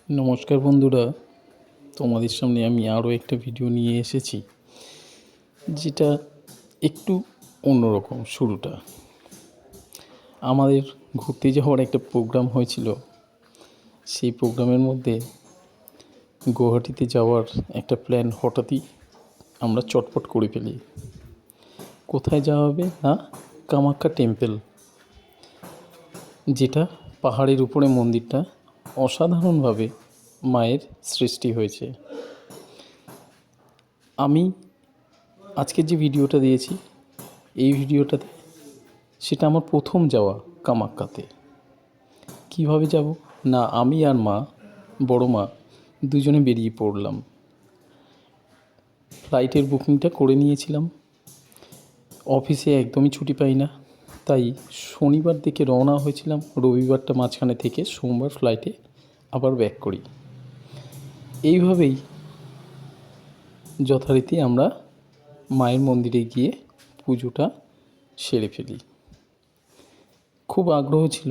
নমস্কার বন্ধুরা, তোমাদের সামনে আমি আরও একটা ভিডিও নিয়ে এসেছি, যেটা একটু অন্যরকম। শুরুটা আমাদের ঘুরতে যাওয়ার একটা প্রোগ্রাম হয়েছিল। সেই প্রোগ্রামের মধ্যে গুয়াহাটিতে যাওয়ার একটা প্ল্যান হঠাৎই আমরা চটপট করে ফেলি। কোথায় যাওয়া হবে না, কামাখ্যা টেম্পল, যেটা পাহাড়ের উপরে মন্দিরটা অসাধারণভাবে মায়ের সৃষ্টি হয়েছে। আমি আজকের যে ভিডিওটা দিয়েছি, এই ভিডিওটাতে সেটা আমার প্রথম যাওয়া কামাখ্যাতে। কিভাবে যাব না, আমি আর মা, বড় মা দুজনে বেরিয়ে পড়লাম। ফ্লাইটের বুকিংটা করে নিয়েছিলাম। অফিসে একদমই ছুটি পাই না, তাই শনিবার দিকে রওনা হয়েছিলাম। রবিবারটা মাঝখানে থেকে সোমবার ফ্লাইটে আবার ব্যাক করি। এইভাবেই যথারীতি আমরা মায়ের মন্দিরে গিয়ে পুজোটা সেরে ফেলি। খুব আগ্রহ ছিল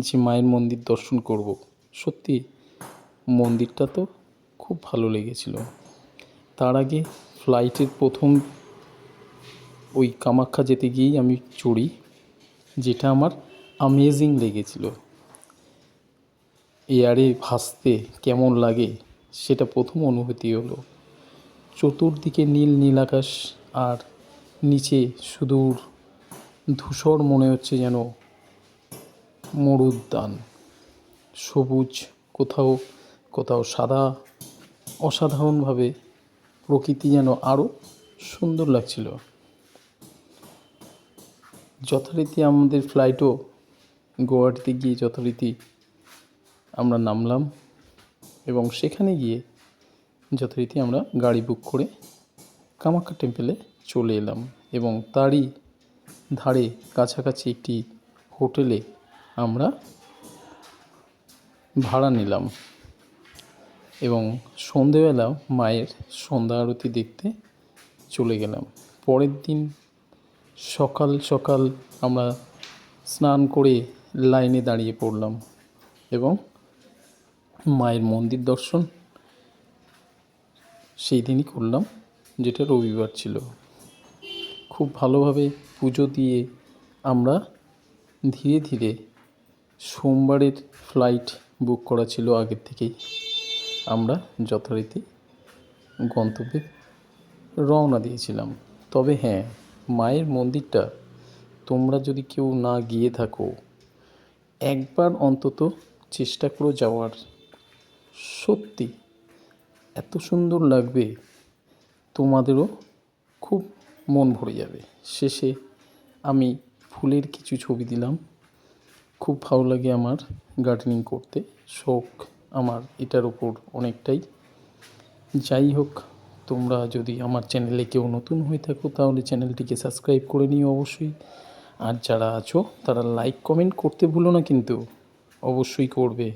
যে মায়ের মন্দির দর্শন করব। সত্যি মন্দিরটা তো খুব ভালো লেগেছিল। তার আগে ফ্লাইটের প্রথম ওই কামাখ্যা যেতে গিয়েই আমি চড়ি, যেটা আমার অ্যামেজিং লেগেছিল। এয়ারে ভাসতে কেমন লাগে সেটা প্রথম অনুভূতি হলো। চতুর্দিকে নীল নীল আকাশ, আর নিচে সুদূর ধূসর, মনে হচ্ছে যেন মরুদ্যান। সবুজ, কোথাও কোথাও সাদা, অসাধারণভাবে প্রকৃতি যেন আরও সুন্দর লাগছিল। যথারীতি আমাদের ফ্লাইটও গুয়াহাটিতে গিয়ে যথারীতি আমরা নামলাম, এবং সেখানে গিয়ে যথারীতি আমরা গাড়ি বুক করে কামাখ্যা টেম্পলে চলে এলাম, এবং তারই ধারে কাছাকাছি একটি হোটেলে আমরা ভাড়া নিলাম, এবং সন্ধেবেলা মায়ের সন্ধ্যা আরতি দেখতে চলে গেলাম। পরের দিন সকাল সকাল আমরা স্নান করে লাইনে দাঁড়িয়ে পড়লাম, এবং মায়ের মন্দির দর্শন সেই দিনই করলাম, যেটা রবিবার ছিল। খুব ভালোভাবে পুজো দিয়ে আমরা ধীরে ধীরে, সোমবারের ফ্লাইট বুক করা ছিল আগের থেকেই, আমরা যথারীতি গন্তব্যে রওনা দিয়েছিলাম। তবে হ্যাঁ, মায়ের মন্দিরটা তোমরা যদি কেউ না গিয়ে থাকো, একবার অন্তত চেষ্টা করো যাওয়ার। সত্যি এত সুন্দর লাগবে, তোমাদেরও খুব মন ভরে যাবে। শেষে আমি ফুলের কিছু ছবি দিলাম। খুব ভালো লাগে আমার গার্ডেনিং করতে, শখ আমার এটার ওপর অনেকটাই। যাই হোক, তোমরা যদি আমার চ্যানেলে কেউ নতুন হয়ে থাকো, তাহলে চ্যানেলটিকে সাবস্ক্রাইব করে নিও অবশ্যই। আর যারা আছো তারা লাইক কমেন্ট করতে ভুলো না, কিন্তু অবশ্যই করবে।